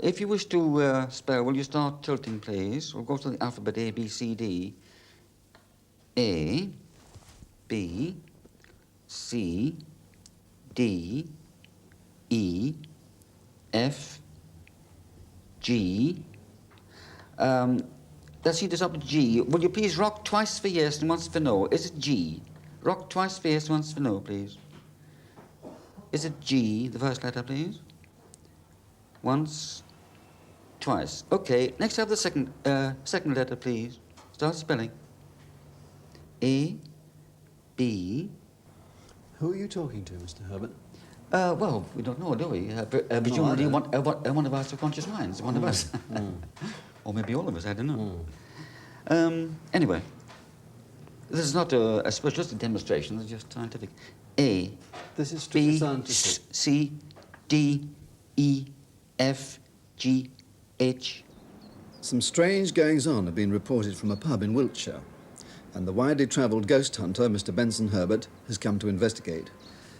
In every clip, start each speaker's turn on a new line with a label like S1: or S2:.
S1: If you wish to spell, will you start tilting, please? We'll go to the alphabet A, B, C, D. A, B, C, D, E, F, G. Let's see this up at G. Will you please rock twice for yes and once for no? Is it G? Rock twice for yes, once for no, please. Is it G, the first letter, please? Once, twice. Okay, next have the second letter, please. Start spelling. A, B.
S2: Who are you talking to, Mr. Herbert?
S1: Well, we don't know, do we? Presumably one of our subconscious minds, one of us. Or maybe all of us, I don't know. Anyway, this is not a spiritualistic demonstration, it's just scientific. A,
S2: this is strictly
S1: B,
S2: scientific.
S1: C, D, E, F, G, H.
S2: Some strange goings-on have been reported from a pub in Wiltshire, and the widely travelled ghost hunter, Mr. Benson Herbert, has come to investigate.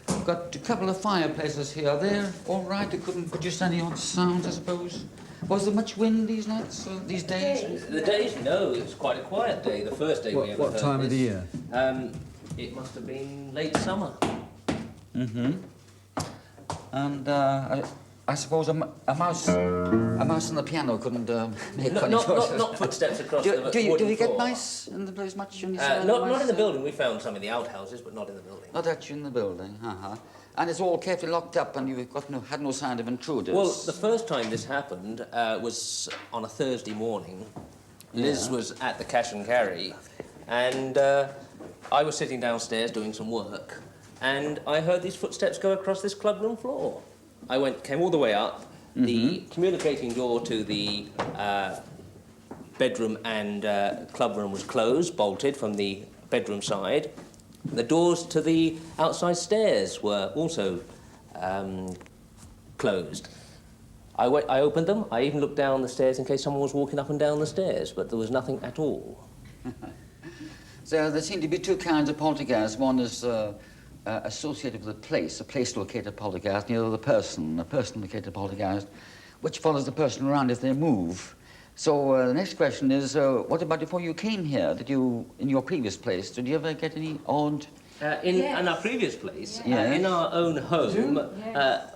S1: We've got a couple of fireplaces here. They're all right. They couldn't produce any odd sounds, I suppose. Was there much wind these nights, these days?
S3: The days, no, it was quite a quiet day. The first day we ever heard
S2: What time of the year?
S3: It must have been late summer.
S1: Mm-hmm. And I suppose a mouse on the piano couldn't make any noise.
S3: Not footsteps across the wooden floor.
S1: Do you get mice in the place much?
S3: Not in the building. We found some in the outhouses, but not in the building.
S1: Not actually in the building, And it's all carefully locked up, and you've had no sign of intruders.
S3: Well, the first time this happened was on a Thursday morning. Liz was at the cash and carry, and I was sitting downstairs doing some work, and I heard these footsteps go across this clubroom floor. I came all the way up. Mm-hmm. The communicating door to the bedroom and clubroom was closed, bolted from the bedroom side. The doors to the outside stairs were also closed. I opened them. I even looked down the stairs in case someone was walking up and down the stairs, but there was nothing at all.
S1: So there seem to be two kinds of poltergeists. One is associated with a place-located poltergeist, and the other the person, a person-located poltergeist, which follows the person around as they move. So the next question is, what about before you came here? Did you, in your previous place, did you ever get any odd...
S3: In our previous place, in our own home,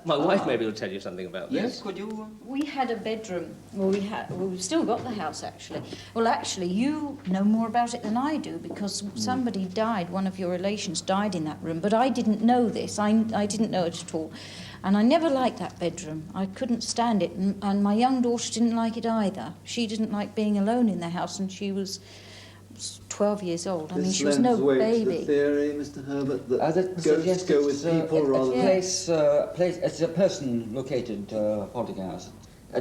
S3: my wife maybe will tell you something about this.
S1: Yes, could you?
S4: We had a bedroom. Well, we've still got the house, actually. Well, actually, you know more about it than I do, because somebody died, one of your relations died in that room, but I didn't know this. I didn't know it at all. And I never liked that bedroom. I couldn't stand it, and my young daughter didn't like it either. She didn't like being alone in the house, and she was 12 years old. I mean, she was no baby.
S2: The theory, Mr. Herbert, that ghosts go with people rather than...
S1: It's a person-located poltergeist.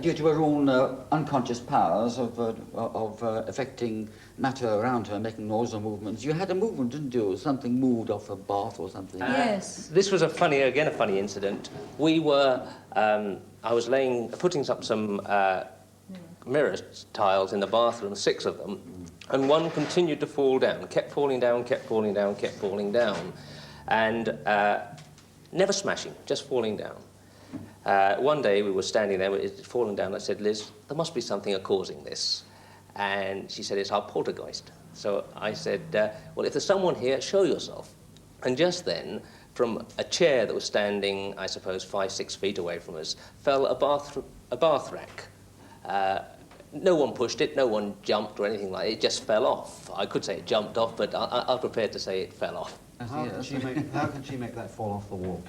S1: Due to her own unconscious powers of affecting matter around her, making noise or movements. You had a movement, didn't you? Something moved off a bath or something.
S4: Yes.
S3: This was a funny incident. We were, I was putting up some mirror tiles in the bathroom, 6 of them, and one continued to fall down, kept falling down, kept falling down, kept falling down, and never smashing, just falling down. One day we were standing there, it had fallen down. I said, Liz, there must be something causing this. And she said, it's our poltergeist. So I said, well, if there's someone here, show yourself. And just then, from a chair that was standing, I suppose, 5-6 feet away from us, fell a bath rack. No one pushed it, no one jumped or anything like that. It just fell off. I could say it jumped off, but I'm prepared to say it fell off.
S2: How can she make that fall off the wall?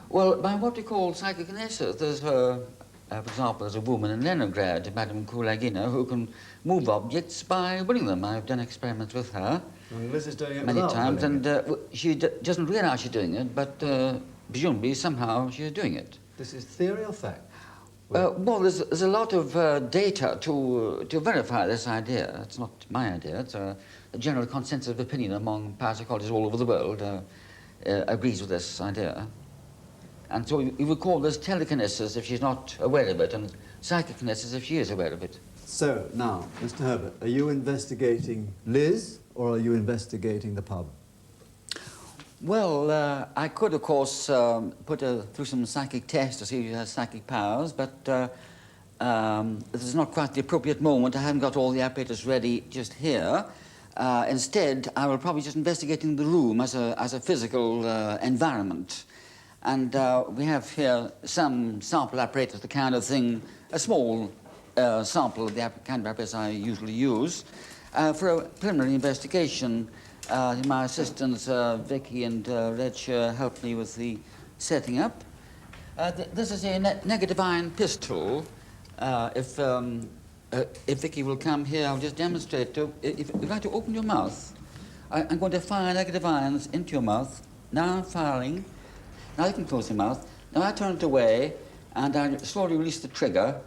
S1: Well, by what we call psychokinesis. There's, for example, there's a woman in Leningrad, Madame Kulagina, who can move objects by winning them. I've done experiments with her.
S2: And Liz is doing it
S1: many times, and she doesn't realise she's doing it, but presumably somehow she's doing it.
S2: This is theory or fact?
S1: Well, there's a lot of data to verify this idea. It's not my idea. It's a general consensus of opinion among parapsychologists all over the world agrees with this idea. And so you would call this telekinesis if she's not aware of it, and psychokinesis if she is aware of it.
S2: So, now, Mr. Herbert, are you investigating Liz, or are you investigating the pub?
S1: Well, I could, of course, put her through some psychic tests to see if she has psychic powers, but this is not quite the appropriate moment. I haven't got all the apparatus ready just here. Instead, I will probably just investigate in the room as a physical environment. And we have here some sample apparatus, the kind of thing, a small sample of the kind of apparatus I usually use. For a preliminary investigation, my assistants, Vicky and Wiltshire, helped me with the setting up. This is a negative iron pistol. If Vicky will come here, I'll just demonstrate. If you'd like to open your mouth, I'm going to fire negative ions into your mouth. Now I'm firing. Now you can close your mouth. Now I turn it away, and I slowly release the trigger,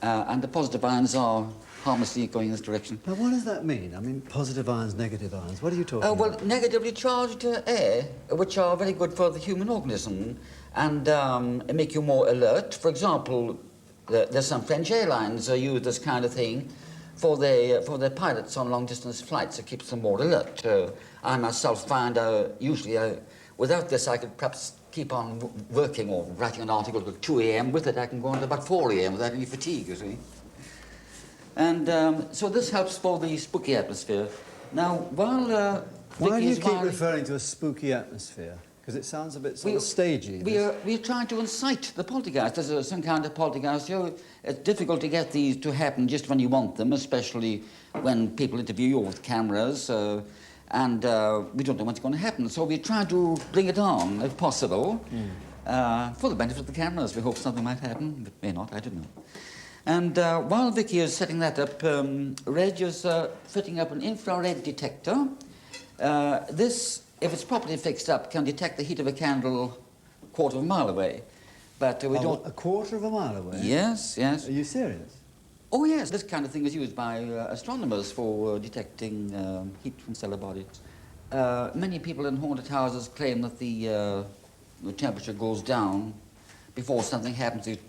S1: and the positive ions are harmlessly going in this direction.
S2: Now, what does that mean? I mean, positive ions, negative ions. What are you talking
S1: Well,
S2: about?
S1: negatively charged air, which are very good for the human organism and make you more alert. For example, there's some French airlines use this kind of thing for their pilots on long-distance flights. It keeps them more alert. I myself find usually without this I could perhaps keep on working or writing an article till 2 a.m. With it I can go on to about 4 a.m. without any fatigue, you see. And so this helps for the spooky atmosphere. Now, while
S2: Why do you
S1: Vicky is
S2: keep
S1: firing-
S2: referring to a spooky atmosphere? Because it sounds a bit sort of stagey.
S1: We're trying to incite the poltergeist. There's some kind of poltergeist here. It's difficult to get these to happen just when you want them, especially when people interview you with cameras, and we don't know what's going to happen. So we're trying to bring it on, if possible, for the benefit of the cameras. We hope something might happen, but may not, I don't know. And while Vicky is setting that up, Reg is fitting up an infrared detector. This, if it's properly fixed up, can detect the heat of a candle a quarter of a mile away. But we don't...
S2: A quarter of a mile away?
S1: Yes, yes.
S2: Are you serious?
S1: Oh, yes. This kind of thing is used by astronomers for detecting heat from stellar bodies. Many people in haunted houses claim that the temperature goes down before something happens. It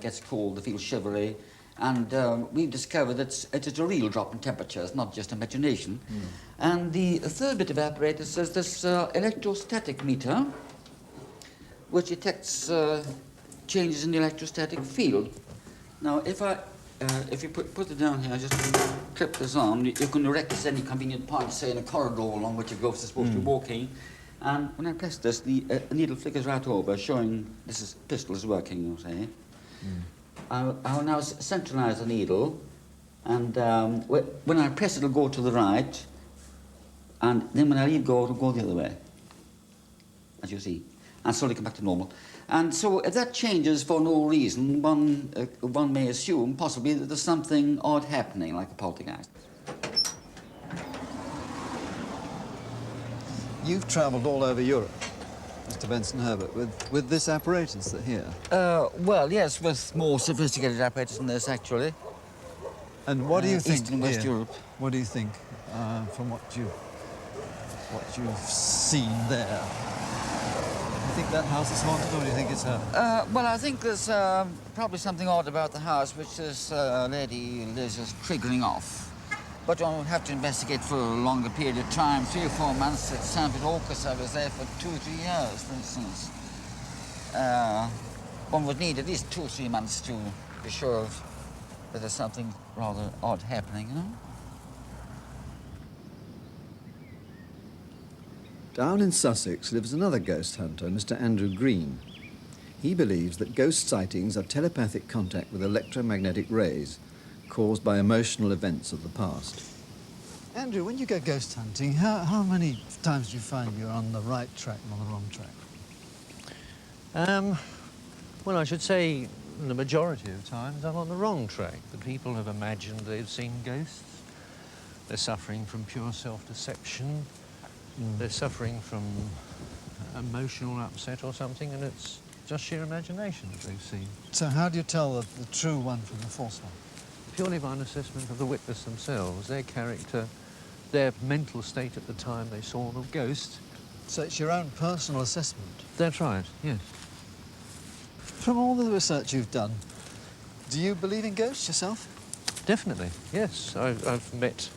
S1: gets cold, they feel shivery. And we've discovered that it's a real drop in temperature. It's not just imagination. And the third bit of apparatus is this electrostatic meter, which detects changes in the electrostatic field. Now, if you put it down here, just clip this on, you can erect this at any convenient point, say in a corridor along which your ghost is supposed to be walking. And when I press this, the needle flickers right over, showing this pistol is working, you say. I'll now centralize the needle, and when I press it'll go to the right, and then when I leave go, it'll go the other way, as you see, and slowly come back to normal. And so if that changes for no reason, one may assume possibly that there's something odd happening, like a poltergeist.
S2: You've travelled all over Europe, Mr. Benson Herbert, with this apparatus here.
S1: Well, yes, with more sophisticated apparatus than this, actually.
S2: And what do you think
S1: East and West
S2: here?
S1: Europe.
S2: What do you think from what you've seen there? Do you think that house is haunted, or do you think it's her?
S1: Well, I think there's probably something odd about the house, which this lady Liz is triggering off. But one would have to investigate for a longer period of time, 3 or 4 months. It sounded Orcus, I was there for 2 or 3 years, for instance. One would need at least 2 or 3 months to be sure that there's something rather odd happening, you know?
S2: Down in Sussex lives another ghost hunter, Mr. Andrew Green. He believes that ghost sightings are telepathic contact with electromagnetic rays caused by emotional events of the past. Andrew, when you go ghost hunting, how many times do you find you're on the right track and on the wrong track?
S5: Well, I should say the majority of times I'm on the wrong track. The people have imagined they've seen ghosts. They're suffering from pure self-deception. They're suffering from emotional upset or something, and it's just sheer imagination that they've seen.
S2: So how do you tell the true one from the false one?
S5: Purely by an assessment of the witness themselves, their character, their mental state at the time they saw the ghost.
S2: So it's your own personal assessment?
S5: That's right, yes.
S2: From all the research you've done, do you believe in ghosts yourself?
S5: Definitely, yes. I've met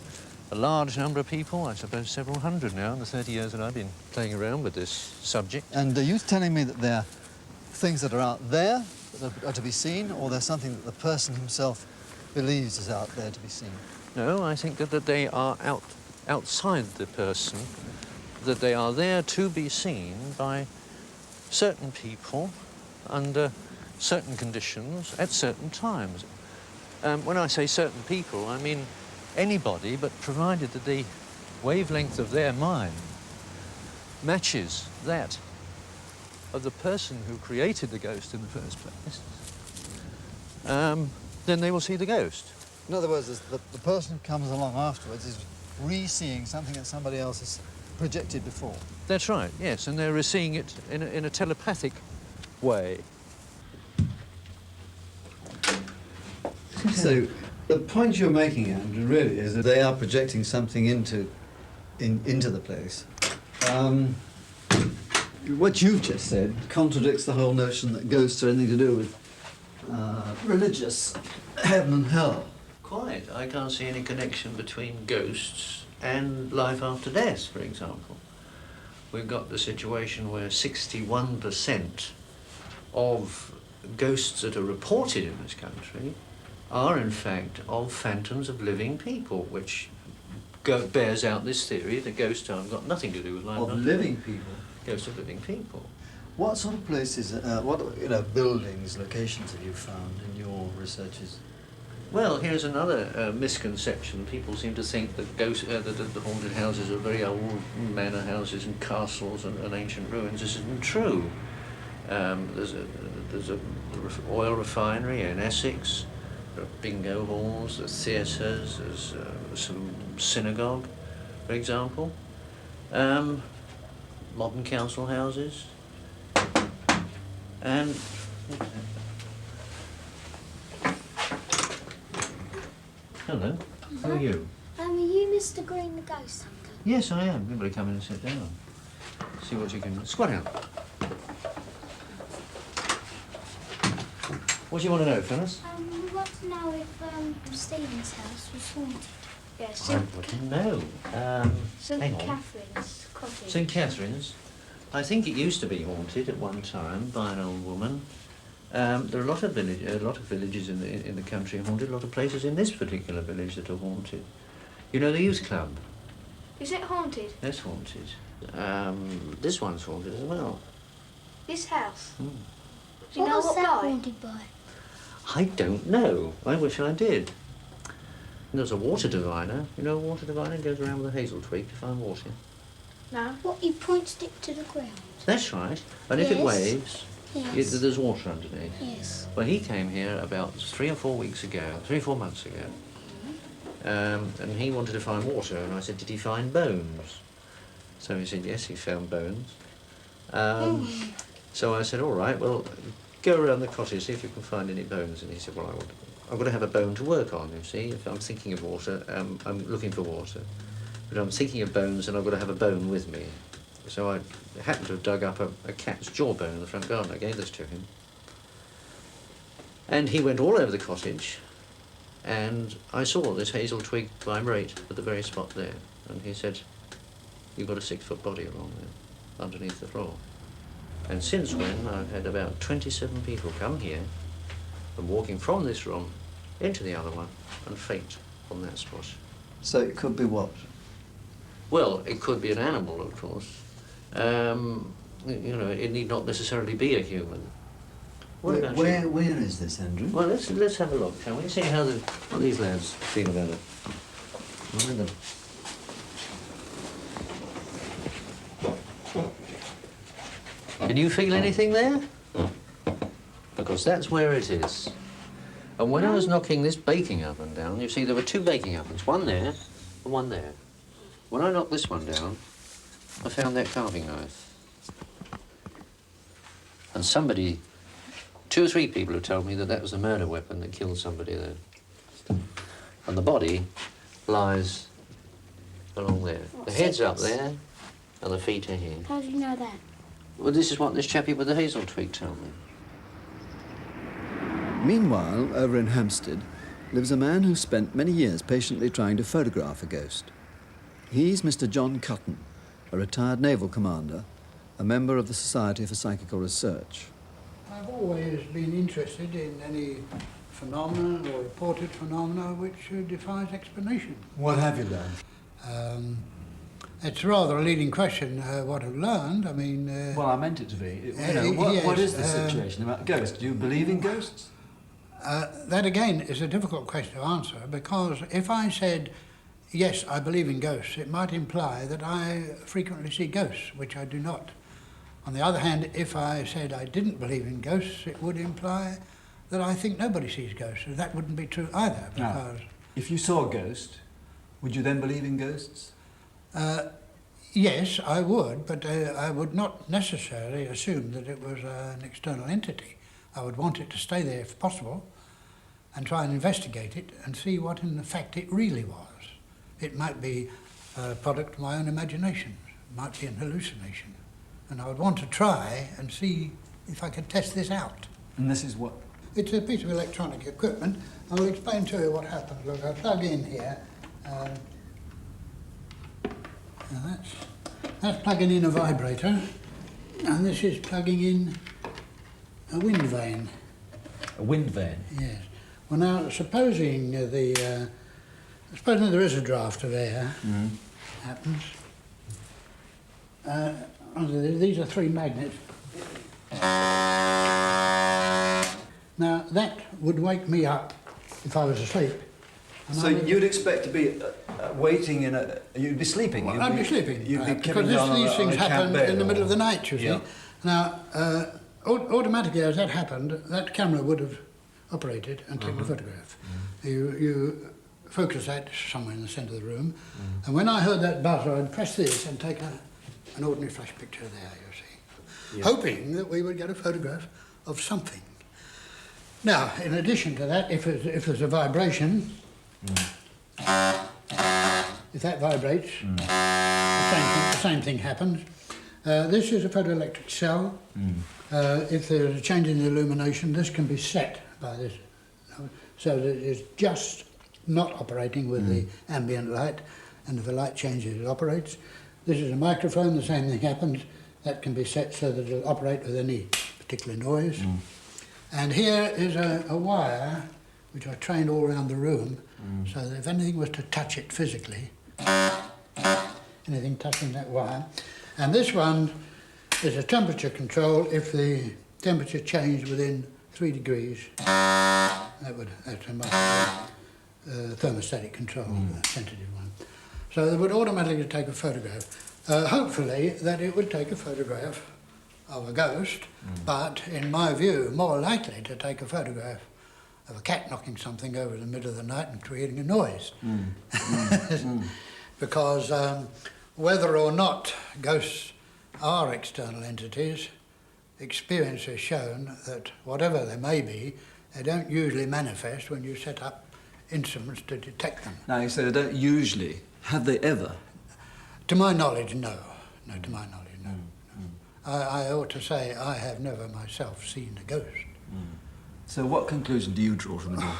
S5: a large number of people, I suppose several hundred now, in the 30 years that I've been playing around with this subject.
S2: And are you telling me that they're things that are out there, that are to be seen, or there's something that the person himself believes is out there to be seen?
S5: No, I think that they are outside the person, that they are there to be seen by certain people under certain conditions at certain times. When I say certain people, I mean anybody, but provided that the wavelength of their mind matches that of the person who created the ghost in the first place, then they will see the ghost.
S2: In other words, the person who comes along afterwards is re-seeing something that somebody else has projected before.
S5: That's right, yes, and they're seeing it in a telepathic way.
S2: So the point you're making, Andrew, really is that they are projecting something into the place. What you've just said contradicts the whole notion that ghosts are anything to do with religious heaven and hell.
S5: Quite. I can't see any connection between ghosts and life after death, for example. We've got the situation where 61% of ghosts that are reported in this country are, in fact, of phantoms of living people, which bears out this theory that ghosts have got nothing to do with life after
S2: living
S5: death.
S2: people?
S5: Ghosts of living people.
S2: What sort of places, buildings, locations have you found in your researches?
S5: Well, here's another misconception. People seem to think that the haunted houses are very old manor houses and castles and ancient ruins. This isn't true. There's a oil refinery in Essex. There are bingo halls, there's theatres, there's some synagogue, for example. Modern council houses. And hello, how are you?
S6: Are you Mr. Green the ghost hunter?
S5: Yes, I am. You better come in and sit down. See what you can... Squat out. What do you want to know, Phyllis?
S6: We want to know if Stephen's house was haunted. Yes.
S5: I wouldn't know.
S6: St.
S5: Hang on.
S6: Catherine's cottage.
S5: St. Catherine's. I think it used to be haunted at one time by an old woman. There are a lot of villages in the country haunted. A lot of places in this particular village that are haunted. You know the youth club?
S6: Is it haunted?
S5: That's haunted. This one's haunted as well.
S6: This house?
S5: Hmm.
S6: Do you know
S7: was
S6: what
S7: that
S6: guy?
S7: haunted by?
S5: I don't know. I wish I did. There's a water diviner. You know a water diviner goes around with a hazel twig to find water.
S6: No.
S7: What, he points it to the ground?
S5: That's right. And if it
S7: Yes.
S5: waves,
S7: Yes.
S5: there's water underneath.
S7: Yes.
S5: Well, he came here about 3 or 4 months ago, and he wanted to find water, and I said, did he find bones? So he said, yes, he found bones. So I said, all right, well, go around the cottage, see if you can find any bones. And he said, well, I've got to have a bone to work on, you see. If I'm thinking of water, I'm looking for water. But I'm thinking of bones, and I've got to have a bone with me. So I happened to have dug up a cat's jawbone in the front garden. I gave this to him. And he went all over the cottage, and I saw this hazel twig vibrate at the very spot there. And he said, you've got a 6-foot body along there, underneath the floor. And since when, I've had about 27 people come here, and walking from this room into the other one, and faint on that spot.
S2: So it could be what?
S5: Well, it could be an animal, of course. It need not necessarily be a human. What about you?
S2: Where is this, Andrew?
S5: Well, let's have a look, shall we? See what these lads feel about it. Mind them. Can you feel anything there? Because that's where it is. And when I was knocking this baking oven down, you see there were 2 baking ovens, one there and one there. When I knocked this one down, I found that carving knife. And 2 or 3 people have told me that that was a murder weapon that killed somebody there. And the body lies along there. The head's up there, and the feet are here.
S7: How do you know that?
S5: Well, this is what this chappie with the hazel twig told me.
S2: Meanwhile, over in Hampstead, lives a man who spent many years patiently trying to photograph a ghost. He's Mr. John Cutton, a retired naval commander, a member of the Society for Psychical Research.
S8: I've always been interested in any phenomenon or reported phenomena which defies explanation.
S2: What have you learned?
S8: It's rather a leading question, what I've learned. I mean...
S2: well, I meant it to be. What is the situation about ghosts? Do you believe in ghosts?
S8: That, again, is a difficult question to answer, because if I said, yes, I believe in ghosts, it might imply that I frequently see ghosts, which I do not. On the other hand, if I said I didn't believe in ghosts, it would imply that I think nobody sees ghosts. So that wouldn't be true either, because...
S2: If you saw a ghost, would you then believe in ghosts?
S8: Yes, I would, but I would not necessarily assume that it was an external entity. I would want it to stay there if possible and try and investigate it and see what in fact it really was. It might be a product of my own imagination. It might be an hallucination. And I would want to try and see if I could test this out.
S2: And this is what?
S8: It's a piece of electronic equipment. I'll explain to you what happens. Look, I plug in here. Now that's plugging in a vibrator, and this is plugging in a wind vane.
S2: A wind vane?
S8: Yes. Well, now, supposing there is a draft of air, happens. These are three magnets. Now, that would wake me up if I was asleep.
S2: So you'd expect to be waiting in a... You'd be sleeping?
S8: Well, I'd be sleeping.
S2: You'd be
S8: because these things happen in the middle of the night, you see.
S2: Yeah.
S8: Now, automatically as that happened, that camera would have operated and taken a photograph. You focus that somewhere in the centre of the room, and when I heard that buzzer, I'd press this and take an ordinary flash picture there, you see, hoping that we would get a photograph of something. Now, in addition to that, if there's a vibration, if that vibrates, the same thing happens. This is a photoelectric cell. If there's a change in the illumination, this can be set by this, so that it's just not operating with the ambient light, and if the light changes, it operates. This is a microphone, the same thing happens. That can be set so that it'll operate with any particular noise. And here is a wire which I trained all around the room, so that if anything was to touch it physically, anything touching that wire. And this one is a temperature control. If the temperature changed within 3 degrees, that's a thermostatic control, a sensitive one. So it would automatically take a photograph. Hopefully that it would take a photograph of a ghost, but in my view, more likely to take a photograph of a cat knocking something over in the middle of the night and creating a noise. Because whether or not ghosts are external entities, experience has shown that whatever they may be, they don't usually manifest when you set up instruments to detect them.
S2: Now, you say they don't usually. Have they ever?
S8: To my knowledge, no. No, to my knowledge, no. I ought to say I have never myself seen a ghost.
S2: So what conclusion do you draw from it all?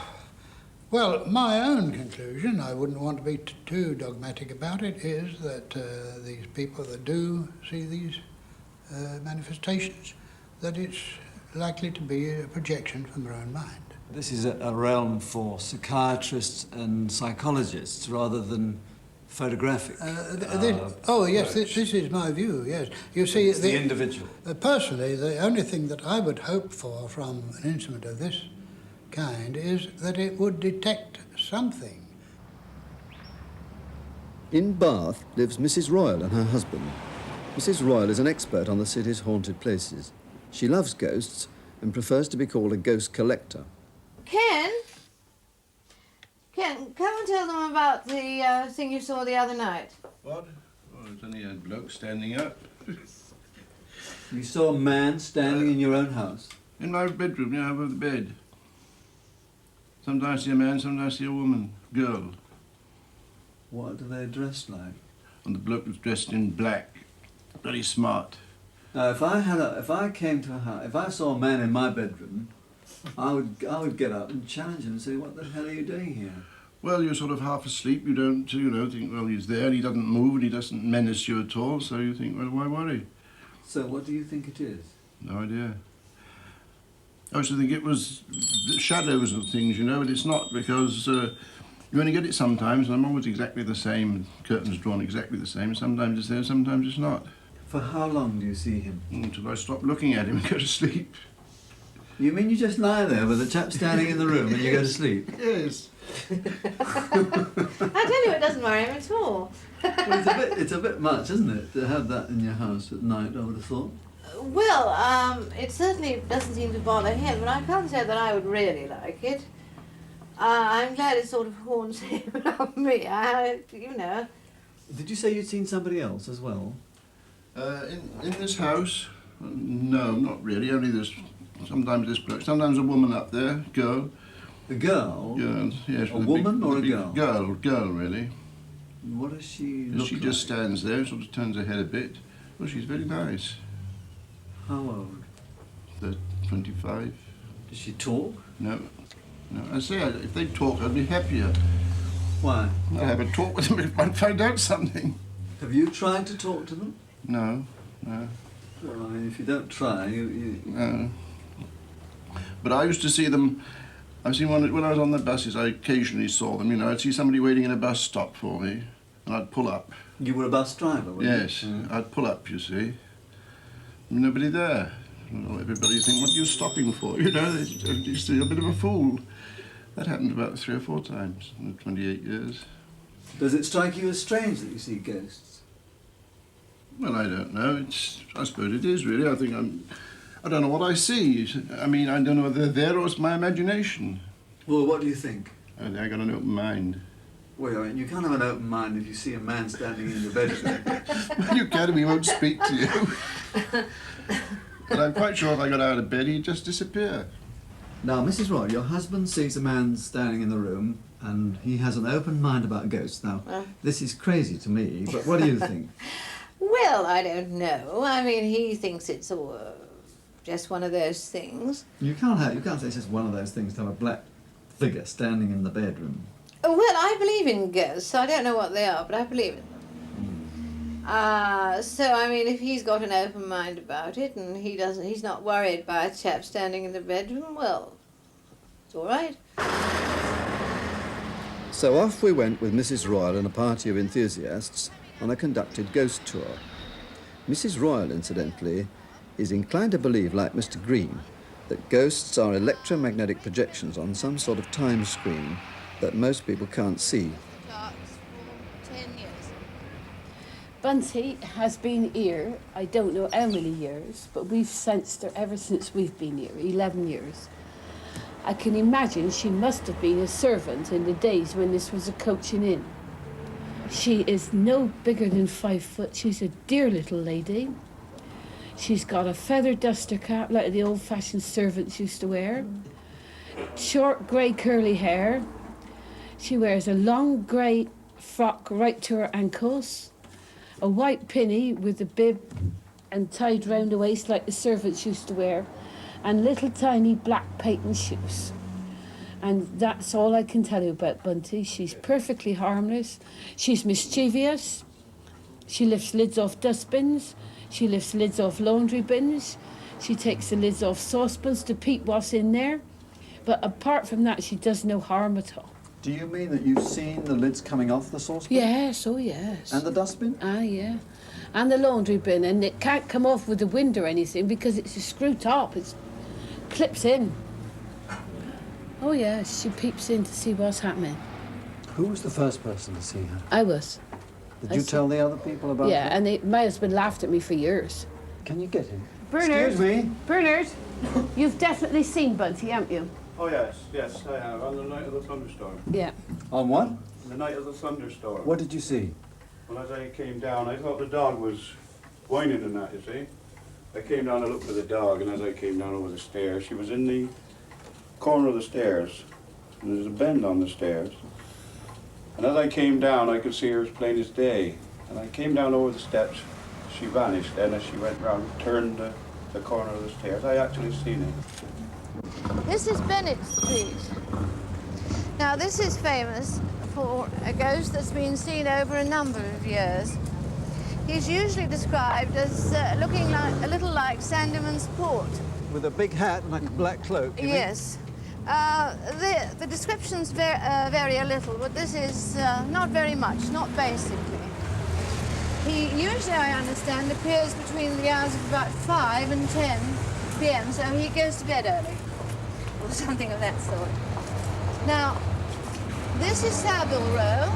S8: Well, my own conclusion, I wouldn't want to be too dogmatic about it, is that these people that do see these manifestations, that it's likely to be a projection from their own mind.
S2: This is a realm for psychiatrists and psychologists rather than photographic.
S8: Oh, yes, this is my view, yes. You see,
S2: it's the individual.
S8: Personally, the only thing that I would hope for from an instrument of this kind is that it would detect something.
S2: In Bath lives Mrs. Royal and her husband. Mrs. Royal is an expert on the city's haunted places. She loves ghosts and prefers to be called a ghost collector.
S9: Ken, come and tell them about the thing you saw the other night.
S10: What? Oh, it's only a bloke standing up.
S2: You saw a man standing in your own house?
S10: In my bedroom, yeah, above the bed. Sometimes I see a man, sometimes I see a woman, girl.
S2: What are they dressed like?
S10: And the bloke was dressed in black, very smart.
S2: Now, if I came to a house, if I saw a man in my bedroom, I would get up and challenge him and say, "What the hell are you doing here?"
S10: Well, you're sort of half asleep. You don't, think, well, he's there and he doesn't move and he doesn't menace you at all. So you think, well, why worry?
S2: So what do you think it is?
S10: No idea. I used to think it was shadows and things, you know, but it's not, because you only get it sometimes, and I'm always exactly the same, curtains drawn exactly the same. Sometimes it's there, sometimes it's not.
S2: For how long do you see him?
S10: Until I stop looking at him and go to sleep.
S2: You mean you just lie there with a chap standing in the room and you go to sleep?
S10: Yes.
S9: I tell you, it doesn't worry him at all.
S2: Well, it's a bit much, isn't it, to have that in your house at night, I would have thought.
S9: Well, it certainly doesn't seem to bother him, but I can't say that I would really like it. I'm glad it sort of haunts him, not me. You know.
S2: Did you say you'd seen somebody else as well?
S10: In this house, no, not really. Only this. Sometimes this bloke. Sometimes a woman up there, girl.
S2: A girl?
S10: Girls, yes.
S2: A woman or a girl?
S10: Girl, really.
S2: What does she look
S10: She
S2: like?
S10: just stands there, sort of turns her head a bit. Well, she's very nice.
S2: How old?
S10: 25.
S2: Does she talk?
S10: No. I say, if they talk, I'd be happier.
S2: Why?
S10: I'd have a talk with them if I'd find out something.
S2: Have you tried to talk to them?
S10: No.
S2: Well, I mean, if you don't try,
S10: No. But I used to see them. I've seen one when I was on the buses. I occasionally saw them. You know, I'd see somebody waiting in a bus stop for me, and I'd pull up.
S2: You were a bus driver, were you?
S10: Yes, I'd pull up. You see, nobody there. Well, everybody think, what are you stopping for? You know, you see a bit of a fool. That happened about 3 or 4 times in 28 years.
S2: Does it strike you as strange that you see ghosts?
S10: Well, I don't know. I suppose it is really. I don't know what I see. I mean, I don't know whether they're there or it's my imagination.
S2: Well, what do you think?
S10: I think I got an open mind.
S2: Well, I mean, you can't have an open mind if you see a man standing in your bedroom.
S10: Well, you can, he won't speak to you. But I'm quite sure if I got out of bed, he'd just disappear.
S2: Now, Mrs. Roy, your husband sees a man standing in the room and he has an open mind about ghosts. Now, this is crazy to me, but what do you think?
S9: Well, I don't know. I mean, he thinks it's all just one of those things.
S2: You can't say it's just one of those things to have a black figure standing in the bedroom.
S9: Well, I believe in ghosts. I don't know what they are, but I believe in them. So, I mean, if he's got an open mind about it and he's not worried by a chap standing in the bedroom, well, it's all right.
S2: So off we went with Mrs. Royal and a party of enthusiasts on a conducted ghost tour. Mrs. Royal, incidentally, is inclined to believe, like Mr. Green, that ghosts are electromagnetic projections on some sort of time screen that most people can't see.
S11: Bunty has been here, I don't know how many years, but we've sensed her ever since we've been here, 11 years. I can imagine she must have been a servant in the days when this was a coaching inn. She is no bigger than 5 foot. She's a dear little lady. She's got a feather duster cap like the old-fashioned servants used to wear. Short grey curly hair. She wears a long grey frock right to her ankles. A white pinny with a bib and tied round the waist like the servants used to wear, and little tiny black patent shoes. And that's all I can tell you about Bunty. She's perfectly harmless. She's mischievous. She lifts lids off dustbins. She lifts lids off laundry bins. She takes the lids off saucepans to peep what's in there. But apart from that, she does no harm at all.
S2: Do you mean that you've seen the lids coming off the saucepan?
S11: Yes, oh yes.
S2: And the dustbin?
S11: Ah, yeah. And the laundry bin, and it can't come off with the wind or anything because it's a screw top. It clips in. Oh yes, she peeps in to see what's happening.
S2: Who was the first person to see her?
S11: I was.
S2: Did you tell the other people about
S11: Yeah,
S2: her?
S11: and my husband laughed at me for years.
S2: Can you get him?
S11: Bernard.
S2: Excuse me?
S11: Bernard, you've definitely seen Bunty, haven't you?
S12: Oh yes, I have. On the night of the thunderstorm.
S11: Yeah.
S2: On what?
S12: On the night of the thunderstorm.
S2: What did you see?
S12: Well, as I came down, I thought the dog was whining and that, you see. I came down to look for the dog, and as I came down over the stairs, she was in the corner of the stairs. And there's a bend on the stairs. And as I came down, I could see her as plain as day. And I came down over the steps, she vanished. And as she went round, turned the corner of the stairs, I actually seen it.
S9: This is Bennett Street. Now, this is famous for a ghost that's been seen over a number of years. He's usually described as looking like a little like Sandeman's Port.
S2: with a big hat and a black cloak. you mean?
S9: Yes. The descriptions vary a little, but this is not very much, not basically. He usually, I understand, appears between the hours of about 5 and 10 p.m., so he goes to bed early, or something of that sort. Now, this is Savile Row,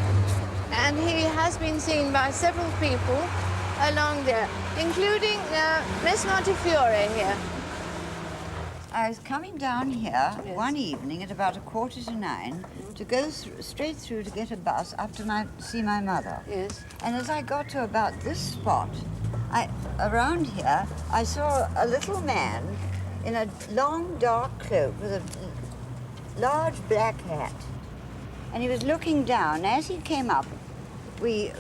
S9: and he has been seen by several people along there, including Miss Montefiore here.
S13: I was coming down here one evening at about 9:15 to go straight through to get a bus up to see my mother.
S9: Yes.
S13: And as I got to about this spot, around here, I saw a little man in a long dark cloak with a large black hat. And he was looking down. As he came up, we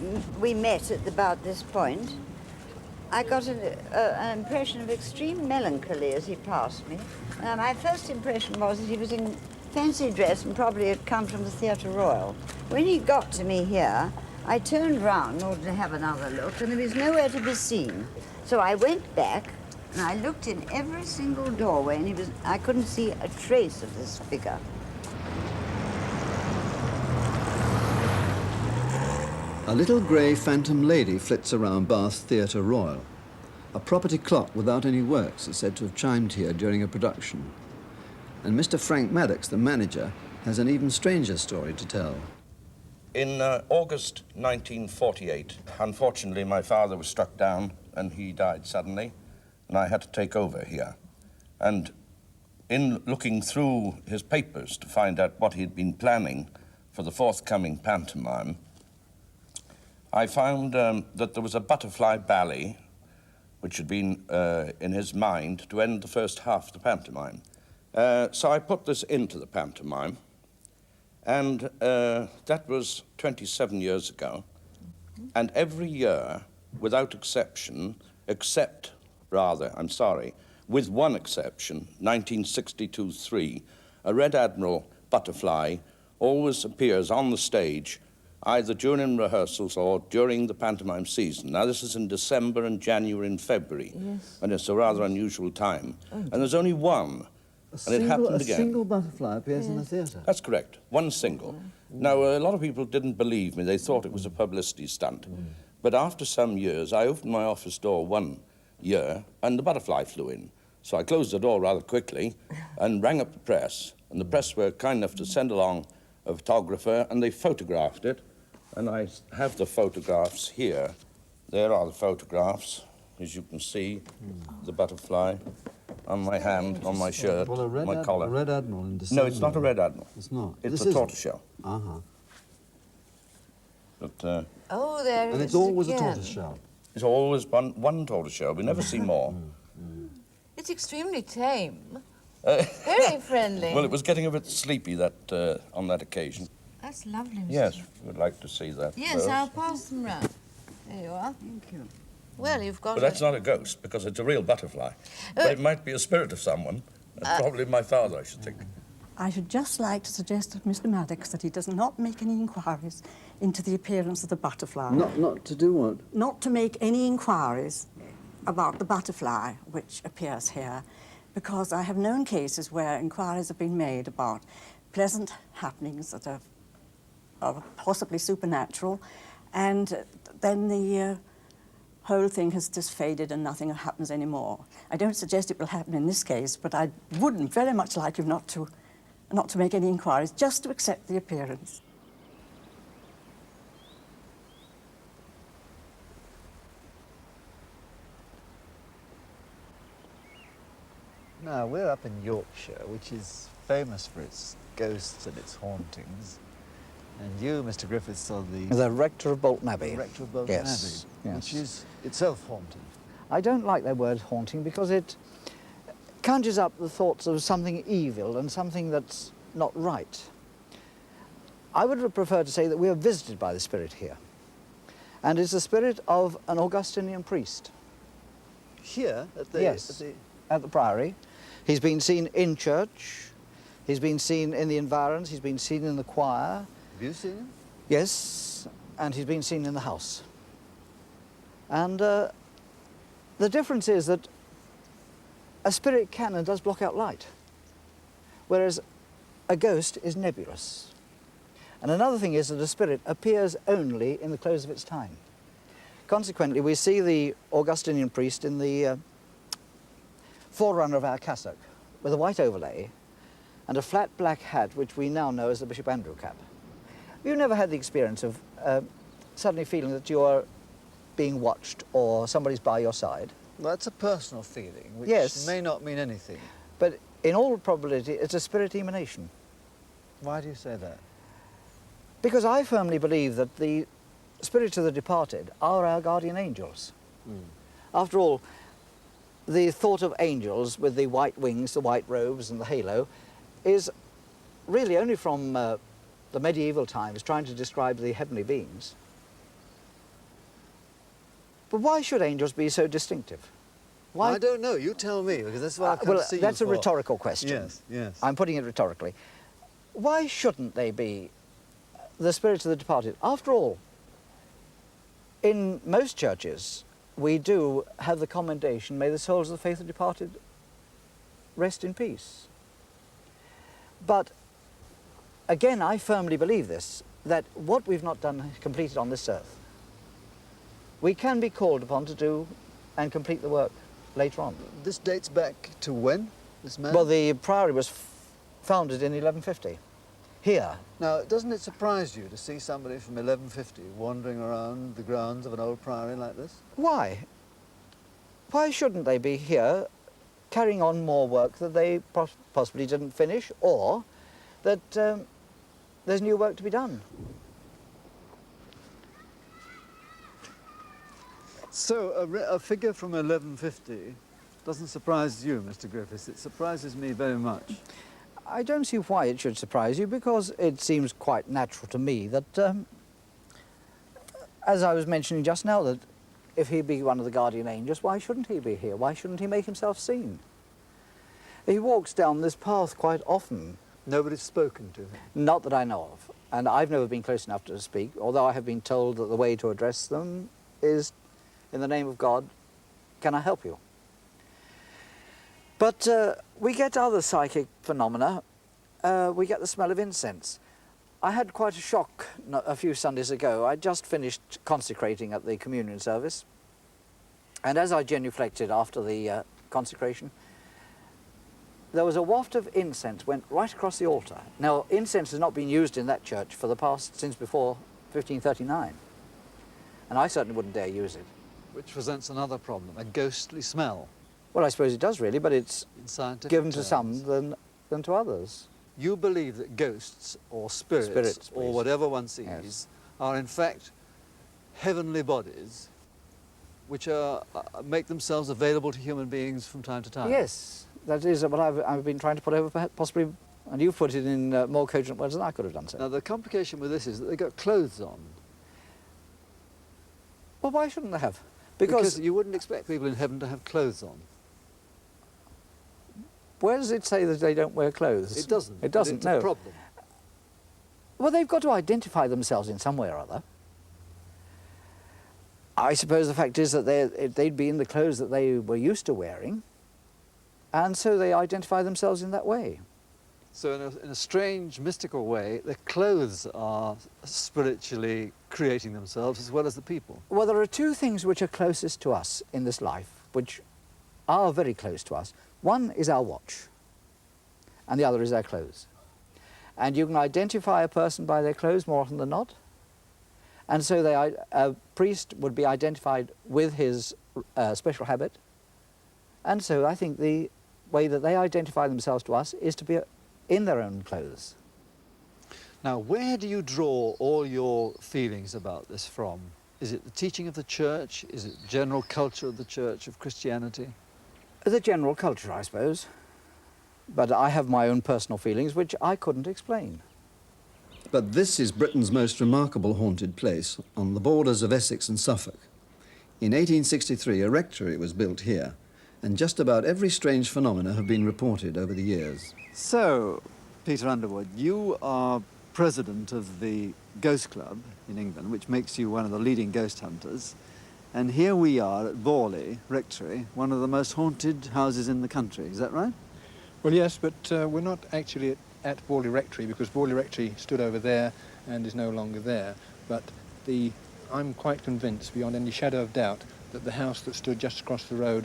S13: met at about this point. I got an impression of extreme melancholy as he passed me. My first impression was that he was in fancy dress and probably had come from the Theatre Royal. When he got to me here, I turned round in order to have another look, and there was nowhere to be seen. So I went back, and I looked in every single doorway, and I couldn't see a trace of this figure.
S2: A little grey phantom lady flits around Bath's Theatre Royal. A property clock without any works is said to have chimed here during a production. And Mr. Frank Maddox, the manager, has an even stranger story to tell.
S14: In August 1948, unfortunately, my father was struck down and he died suddenly, and I had to take over here. And in looking through his papers to find out what he had been planning for the forthcoming pantomime, I found that there was a butterfly ballet which had been in his mind to end the first half of the pantomime. So I put this into the pantomime, and that was 27 years ago. And every year, without exception, with one exception, 1962-3, a Red Admiral butterfly always appears on the stage either during rehearsals or during the pantomime season. Now, this is in December and January and February,
S13: Yes.
S14: and it's a rather unusual time. And there's only one, and it happened again.
S2: A single butterfly appears in the theatre?
S14: That's correct, one single. Now, a lot of people didn't believe me. They thought it was a publicity stunt. But after some years, I opened my office door one year, and the butterfly flew in. So I closed the door rather quickly and rang up the press, and the press were kind enough to send along a photographer, and they photographed it. And I have the photographs here. There are the photographs, as you can see, the butterfly on my hand, on my shirt,
S2: Well,
S14: my collar.
S2: A Red Admiral in December.
S14: No, it's not a Red Admiral.
S2: It's not.
S14: It's a tortoiseshell.
S2: Uh-huh.
S14: But,
S9: Oh, there it is.
S2: And it's always
S9: again.
S2: a tortoiseshell.
S14: it's always one tortoiseshell. We never see more.
S9: It's extremely tame. Very friendly.
S14: Well, it was getting a bit sleepy on that occasion.
S9: That's lovely, Mr.
S14: Yes, we'd like to see that.
S9: Yes,
S14: first.
S9: I'll pass them round. There you are.
S13: Thank you.
S9: Well, you've got
S14: But that's not a ghost, because it's a real butterfly. But it might be a spirit of someone. And probably my father, I should think.
S15: I should just like to suggest to Mr. Maddox that he does not make any inquiries into the appearance of the butterfly.
S2: Not to do what?
S15: Not to make any inquiries about the butterfly which appears here, because I have known cases where inquiries have been made about pleasant happenings that are possibly supernatural, and then the whole thing has just faded and nothing happens anymore. I don't suggest it will happen in this case, but I would very much like you not to make any inquiries, just to accept the appearance.
S16: Now, we're up in Yorkshire, which is famous for its ghosts and its hauntings. And you, Mr. Griffiths, are
S17: the rector of Bolton Abbey.
S16: The rector of Bolton
S17: Yes,
S16: Abbey,
S17: yes.
S16: which is itself haunted.
S17: I don't like that word haunting because it conjures up the thoughts of something evil and something that's not right. I would prefer to say that we are visited by the spirit here. And it's the spirit of an Augustinian priest.
S16: Here? At the,
S17: yes, at the Priory. He's been seen in church, he's been seen in the environs, he's been seen in the choir.
S16: Have you seen him?
S17: Yes, and he's been seen in the house. And the difference is that a spirit can and does block out light, whereas a ghost is nebulous. And another thing is that a spirit appears only in the close of its time. Consequently, we see the Augustinian priest in the forerunner of our cassock, with a white overlay and a flat black hat, which we now know as the Bishop Andrew cap. You never had the experience of suddenly feeling that you are being watched or somebody's by your side?
S16: Well, that's a personal feeling, which
S17: yes,
S16: may not mean anything.
S17: But in all probability, it's a spirit emanation.
S16: Why do you say that?
S17: Because I firmly believe that the spirits of the departed are our guardian angels. After all, the thought of angels with the white wings, the white robes and the halo is really only from the medieval times trying to describe the heavenly beings. But why should angels be so distinctive? Why?
S16: I don't know. You tell me, because that's what I can't see
S17: that's
S16: you
S17: a
S16: for.
S17: rhetorical question.
S16: Yes, yes.
S17: I'm putting it rhetorically. Why shouldn't they be the spirits of the departed? After all, in most churches, we do have the commendation, may the souls of the faithful departed rest in peace. But again, I firmly believe this, that what we've not done completed on this earth, we can be called upon to do and complete the work later on.
S16: This dates back to when, this man?
S17: Well, the priory was founded in 1150, here.
S16: Now, doesn't it surprise you to see somebody from 1150 wandering around the grounds of an old priory like this?
S17: Why? Why shouldn't they be here carrying on more work that they possibly didn't finish, or that there's new work to be done?
S16: So, a figure from 1150 doesn't surprise you, Mr. Griffiths. It surprises me very much.
S17: I don't see why it should surprise you, because it seems quite natural to me that, as I was mentioning just now, that if he be one of the guardian angels, why shouldn't he be here? Why shouldn't he make himself seen? He walks down this path quite often.
S16: Nobody's spoken to him?
S17: Not that I know of. And I've never been close enough to speak, although I have been told that the way to address them is, in the name of God, can I help you? But we get other psychic phenomena. We get the smell of incense. I had quite a shock a few Sundays ago. I just finished consecrating at the communion service. And as I genuflected after the consecration, there was a waft of incense went right across the altar. Now, incense has not been used in that church for the past, since before 1539. And I certainly wouldn't dare use it.
S16: Which presents another problem, a ghostly smell.
S17: Well, I suppose it does really, but it's given to some than to others.
S16: You believe that ghosts or spirits or whatever one sees are in fact heavenly bodies which are, make themselves available to human beings from time to time?
S17: Yes, that is what I've been trying to put over, perhaps, possibly, and you've put it in more cogent words than I could have done so.
S16: Now, the complication with this is that they've got clothes on.
S17: Well, why shouldn't they have?
S16: Because you wouldn't expect people in heaven to have clothes on.
S17: Where does it say that they don't wear clothes?
S16: It doesn't.
S17: It doesn't,
S16: It's
S17: no.
S16: a problem.
S17: Well, they've got to identify themselves in some way or other. I suppose the fact is that they'd be in the clothes that they were used to wearing, and so they identify themselves in that way.
S16: So in a strange, mystical way, the clothes are spiritually creating themselves as well as the people.
S17: Well, there are two things which are closest to us in this life, which are very close to us. One is our watch, and the other is our clothes. And you can identify a person by their clothes more often than not. And so a priest would be identified with his special habit. And so I think the way that they identify themselves to us is to be in their own clothes.
S16: Now, where do you draw all your feelings about this from? Is it the teaching of the church? Is it general culture of the church, of Christianity?
S17: The general culture, I suppose. But I have my own personal feelings, which I couldn't explain.
S2: But this is Britain's most remarkable haunted place, on the borders of Essex and Suffolk. In 1863, a rectory was built here, and just about every strange phenomena have been reported over the years.
S16: So, Peter Underwood, you are president of the Ghost Club in England, which makes you one of the leading ghost hunters. And here we are at Borley Rectory, one of the most haunted houses in the country. Is that right?
S18: Well, yes, but we're not actually at Borley Rectory, because Borley Rectory stood over there and is no longer there. But I'm quite convinced, beyond any shadow of doubt, that the house that stood just across the road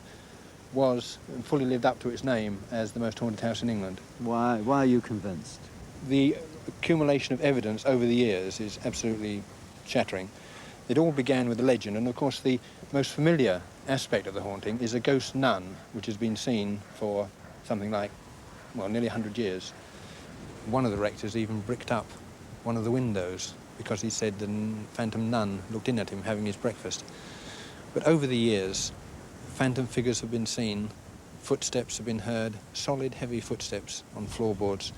S18: was and fully lived up to its name as the most haunted house in England.
S16: Why are you convinced?
S18: The accumulation of evidence over the years is absolutely shattering. It all began with a legend, and of course the most familiar aspect of the haunting is a ghost nun, which has been seen for something like, well, nearly 100 years. One of the rectors even bricked up one of the windows because he said the phantom nun looked in at him having his breakfast. But over the years, phantom figures have been seen, footsteps have been heard, solid, heavy footsteps on floorboards.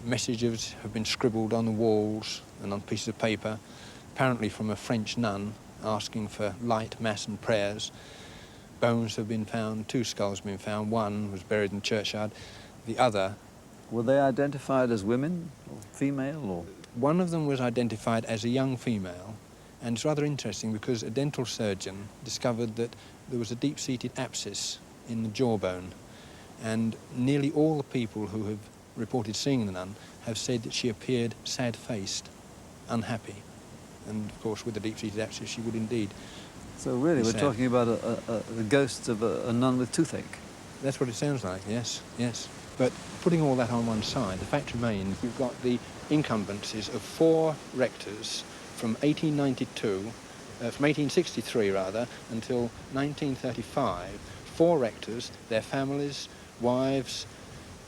S18: Messages have been scribbled on the walls and on pieces of paper, apparently from a French nun asking for light, mass and prayers. Bones have been found, 2 skulls have been found. One was buried in the churchyard, the other...
S16: Were they identified as women or female or...?
S18: One of them was identified as a young female, and it's rather interesting because a dental surgeon discovered that there was a deep-seated abscess in the jawbone, and nearly all the people who have reported seeing the nun have said that she appeared sad-faced, unhappy. And of course, with the deep-seated abscess, she would indeed.
S16: So really, we're talking about the ghosts of a nun with toothache.
S18: That's what it sounds like, yes, yes. But putting all that on one side, the fact remains we've got the incumbencies of 4 rectors from 1863 rather, until 1935. 4 rectors, their families, wives,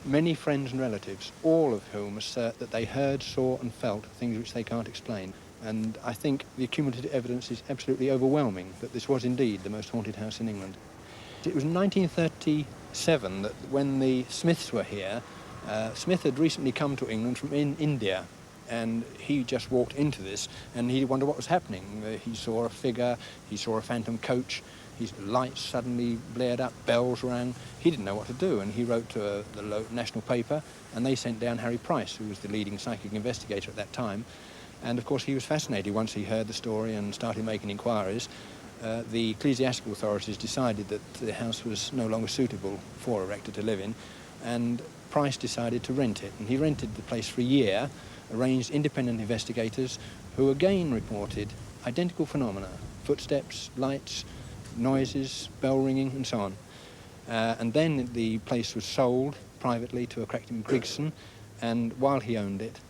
S18: many friends and relatives, all of whom assert that they heard, saw and felt things which they can't explain. And I think the cumulative evidence is absolutely overwhelming that this was indeed the most haunted house in England. It was in 1937 that when the Smiths were here, Smith had recently come to England from India, and he just walked into this and he wondered what was happening. He saw a figure, he saw a phantom coach, his lights suddenly blared up, bells rang. He didn't know what to do, and he wrote to the national paper, and they sent down Harry Price, who was the leading psychic investigator at that time. And of course he was fascinated once he heard the story and started making inquiries. The ecclesiastical authorities decided that the house was no longer suitable for a rector to live in, and Price decided to rent it. And he rented the place for a year, arranged independent investigators who again reported identical phenomena: footsteps, lights, noises, bell ringing and so on. And then the place was sold privately to a cracked Grigson, and while he owned it,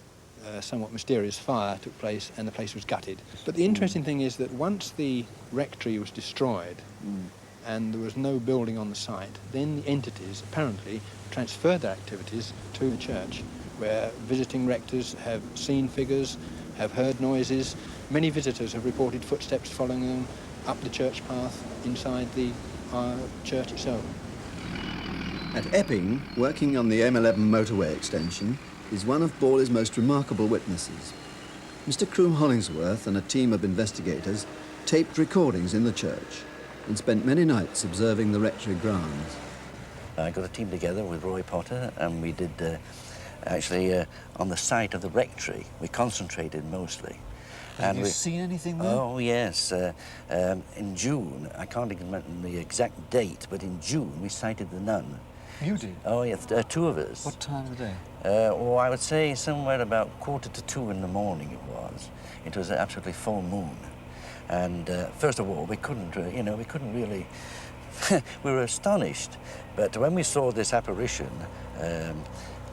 S18: a somewhat mysterious fire took place and the place was gutted. But the interesting thing is that once the rectory was destroyed and there was no building on the site, then the entities apparently transferred their activities to the church, where visiting rectors have seen figures, have heard noises. Many visitors have reported footsteps following them up the church path inside the church itself.
S2: At Epping, working on the M11 motorway extension, is one of Borley's most remarkable witnesses. Mr. Croom Hollingsworth and a team of investigators taped recordings in the church and spent many nights observing the rectory grounds.
S19: I got a team together with Roy Potter, and we did actually on the site of the rectory. We concentrated mostly.
S16: Have you seen anything there?
S19: Oh, yes. In June, I can't even remember the exact date, but in June we sighted the nun.
S16: You did?
S19: Oh, yes, 2 of us.
S16: What time of day?
S19: Well, I would say somewhere about 1:45 in the morning it was. It was absolutely full moon. And first of all, we couldn't really... we were astonished. But when we saw this apparition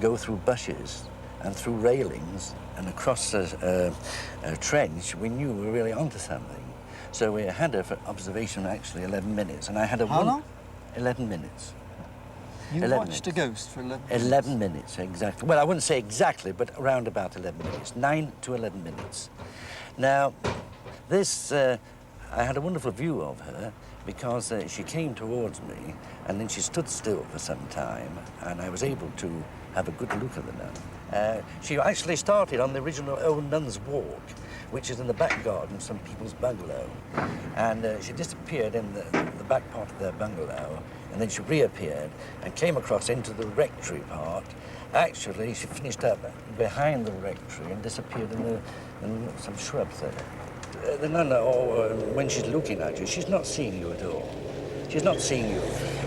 S19: go through bushes and through railings and across a trench, we knew we were really onto something. So we had her for observation actually 11 minutes. And I had a...
S16: How long?
S19: 11 minutes.
S16: You watched a ghost for 11 minutes?
S19: 11 minutes, exactly. Well, I wouldn't say exactly, but around about 11 minutes. 9 to 11 minutes. Now, this, I had a wonderful view of her because she came towards me and then she stood still for some time and I was able to have a good look at the nun. She actually started on the original Old Nun's Walk, which is in the back garden of some people's bungalow. And she disappeared in the back part of their bungalow, and then she reappeared and came across into the rectory part. Actually, she finished up behind the rectory and disappeared in some shrubs there. the nun, when she's looking at you, she's not seeing you at all. She's not seeing you.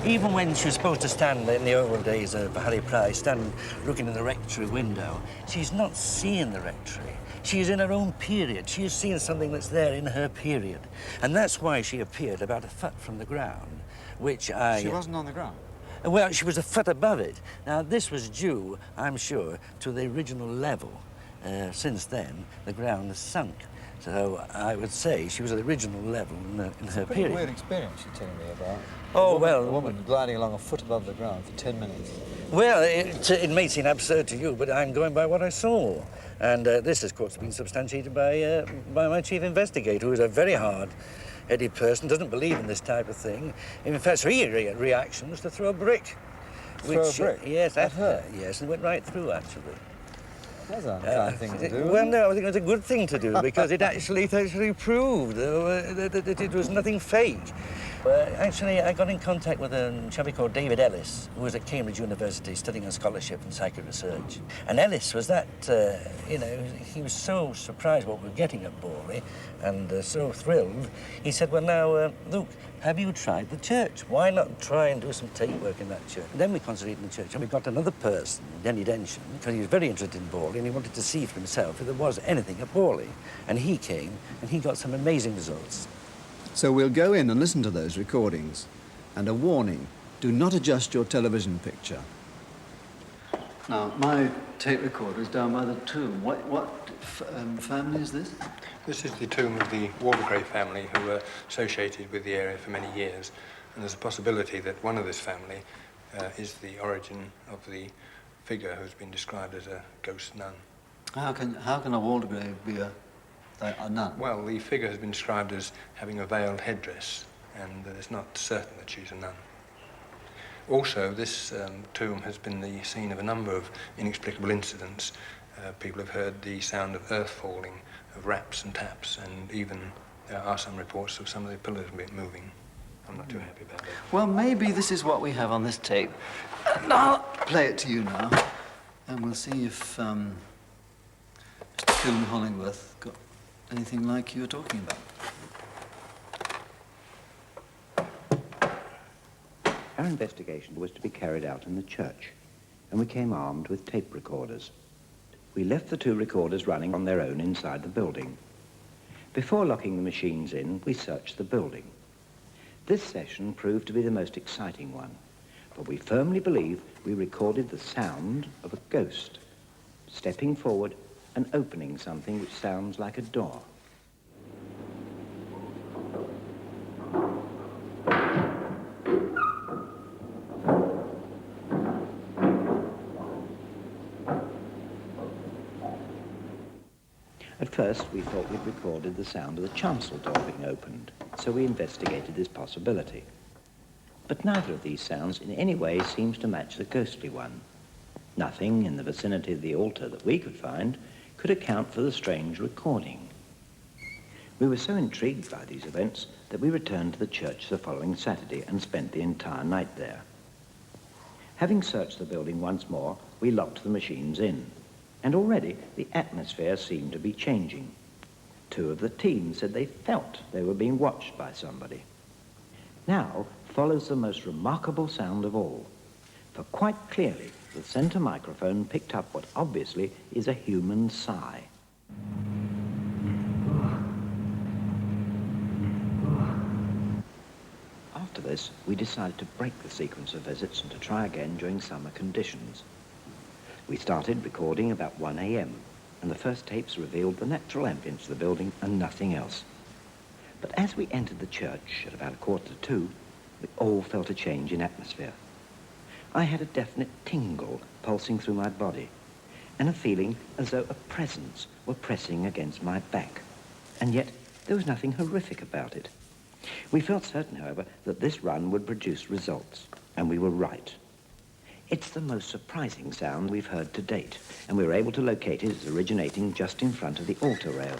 S19: Even when she was supposed to stand in the old days of Harry Price, stand looking in the rectory window, she's not seeing the rectory. She is in her own period. She is seeing something that's there in her period. And that's why she appeared about a foot from the ground, which I...
S16: She wasn't on the ground?
S19: Well, she was a foot above it. Now, this was due, I'm sure, to the original level. Since then, the ground has sunk. So I would say she was at the original level in her period.
S16: It's a pretty weird experience you're telling me about.
S19: Oh,
S16: A woman gliding along a foot above the ground for 10 minutes.
S19: Well, it may seem absurd to you, but I'm going by what I saw. And this, of course, has been substantiated by my chief investigator, who is a very hard-headed person, doesn't believe in this type of thing. In fact, her reaction was to throw a brick.
S16: Throw a brick?
S19: Yes, at her. Yes, and went right through, actually.
S16: That's a kind thing to do.
S19: Well, no, I think it was a good thing to do because it actually proved that it was nothing fake. Actually, I got in contact with a chap called David Ellis, who was at Cambridge University studying a scholarship in psychic research. And Ellis was that, you know, he was so surprised what we were getting at Borley and so thrilled. He said, well, now, Luke, have you tried the church? Why not try and do some tape work in that church? And then we concentrated in the church, and we got another person, Denny Densham, because he was very interested in Borley, and he wanted to see for himself if there was anything at Borley. And he came, and he got some amazing results.
S2: So we'll go in and listen to those recordings. And a warning, do not adjust your television picture.
S16: Now, my tape recorder is down by the tomb. What family is this?
S18: This is the tomb of the Warburgrave family, who were associated with the area for many years. And there's a possibility that one of this family is the origin of the figure who's been described as a ghost nun.
S16: How can a Warburgrave be a nun?
S18: Well, the figure has been described as having a veiled headdress, and it's not certain that she's a nun. Also, this tomb has been the scene of a number of inexplicable incidents. People have heard the sound of earth falling, of raps and taps, and even there are some reports of some of the pillars moving. I'm not too happy about that.
S16: Well, maybe this is what we have on this tape. And I'll play it to you now, and we'll see if Mr. Coombe Hollingworth got anything like you were talking about.
S20: Our investigation was to be carried out in the church, and we came armed with tape recorders. We left the two recorders running on their own inside the building. Before locking the machines in, we searched the building. This session proved to be the most exciting one, but we firmly believe we recorded the sound of a ghost stepping forward and opening something which sounds like a door. At first, we thought we'd recorded the sound of the chancel door being opened, so we investigated this possibility. But neither of these sounds in any way seems to match the ghostly one. Nothing in the vicinity of the altar that we could find could account for the strange recording. We were so intrigued by these events that we returned to the church the following Saturday and spent the entire night there. Having searched the building once more, we locked the machines in. And already the atmosphere seemed to be changing. Two of the teens said they felt they were being watched by somebody. Now follows the most remarkable sound of all. For quite clearly, the center microphone picked up what obviously is a human sigh. After this, we decided to break the sequence of visits and to try again during summer conditions. We started recording about 1 a.m., and the first tapes revealed the natural ambience of the building and nothing else. But as we entered the church at about 1:45, we all felt a change in atmosphere. I had a definite tingle pulsing through my body, and a feeling as though a presence were pressing against my back. And yet, there was nothing horrific about it. We felt certain, however, that this run would produce results, and we were right. It's the most surprising sound we've heard to date, and we were able to locate it as originating just in front of the altar rail.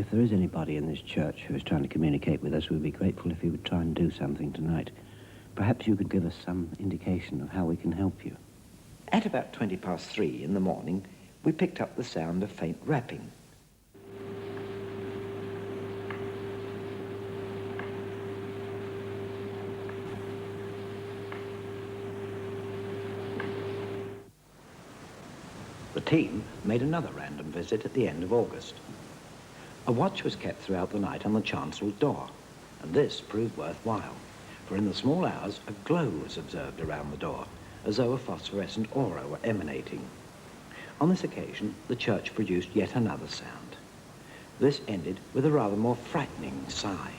S20: If there is anybody in this church who is trying to communicate with us, we'd be grateful if you would try and do something tonight. Perhaps you could give us some indication of how we can help you. At about 3:20 in the morning, we picked up the sound of faint rapping. The team made another random visit at the end of August. A watch was kept throughout the night on the chancel door, and this proved worthwhile, for in the small hours a glow was observed around the door, as though a phosphorescent aura were emanating. On this occasion, the church produced yet another sound. This ended with a rather more frightening sigh.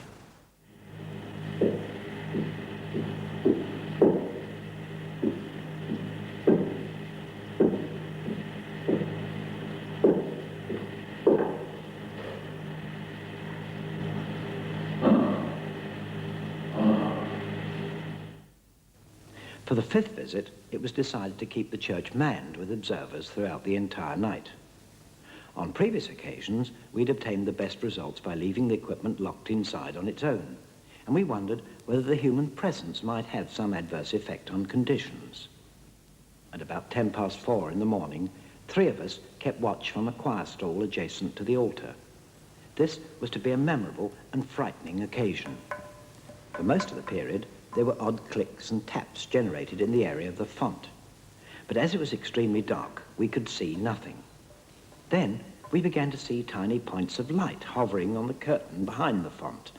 S20: For the fifth visit, it was decided to keep the church manned with observers throughout the entire night. On previous occasions, we'd obtained the best results by leaving the equipment locked inside on its own, and we wondered whether the human presence might have some adverse effect on conditions. At about 4:10 in the morning, 3 of us kept watch from a choir stall adjacent to the altar. This was to be a memorable and frightening occasion. For most of the period, there were odd clicks and taps generated in the area of the font. But as it was extremely dark, we could see nothing. Then we began to see tiny points of light hovering on the curtain behind the font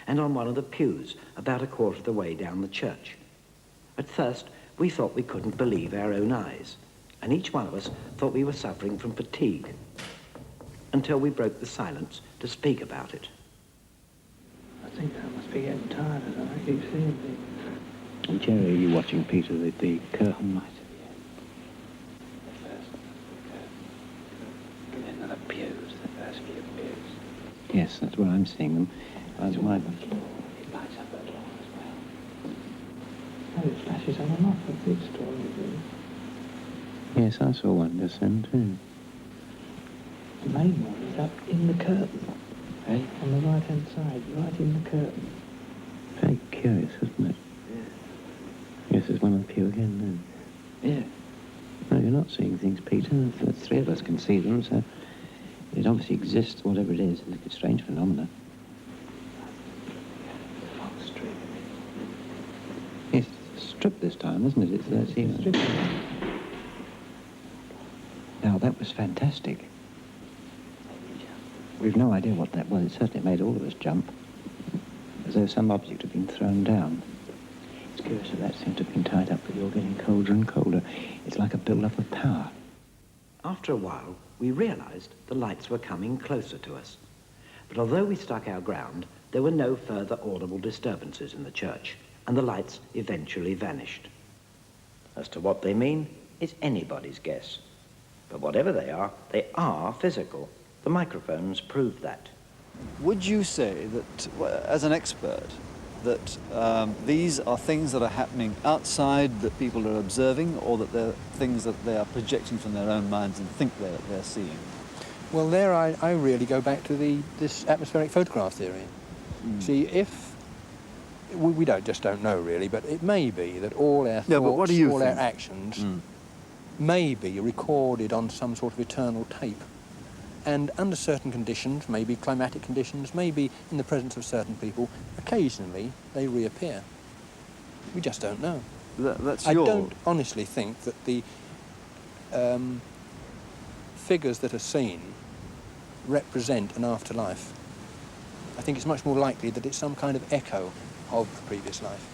S20: and on one of the pews about a quarter of the way down the church. At first, we thought we couldn't believe our own eyes, and each one of us thought we were suffering from fatigue, until we broke the silence to speak about it.
S18: I think I must be getting tired as I keep seeing things.
S20: And Jerry, are you watching, Peter, the curtain light?
S18: In the pews, the first few pews.
S20: Yes, that's where I'm seeing them. That's why.
S18: It lights up at all as well. Oh, it flashes on and off a big story.
S20: Yes, I saw one just then too.
S18: The main one is up in the curtain.
S20: Eh?
S18: On the right-hand side, right in the curtain.
S20: Very curious, isn't it?
S18: Yeah.
S20: Yes, there's one on the pew again then.
S18: Yeah.
S20: No, you're not seeing things, Peter. The 3 of us can see them, so it obviously exists, whatever it is. It's a strange phenomenon. Yes, it's a strip this time, isn't it? It's strip. Now, that was fantastic. We've no idea what that was. It certainly made all of us jump, as though some object had been thrown down. It's curious that seems to have been tied up, but you're getting colder and colder. It's like a build-up of power. After a while, we realized the lights were coming closer to us. But although we stuck our ground, there were no further audible disturbances in the church, and the lights eventually vanished. As to what they mean, it's anybody's guess. But whatever they are physical. The microphones proved that.
S16: Would you say that, as an expert, that these are things that are happening outside that people are observing, or that they're things that they are projecting from their own minds and think they're seeing?
S18: Well, there I really go back to this atmospheric photograph theory. See, if we don't know really, but it may be that all our thoughts, all our actions may be recorded on some sort of eternal tape. And under certain conditions, maybe climatic conditions, maybe in the presence of certain people, occasionally they reappear. We just don't know. I don't honestly think that the figures that are seen represent an afterlife. I think it's much more likely that it's some kind of echo of the previous life.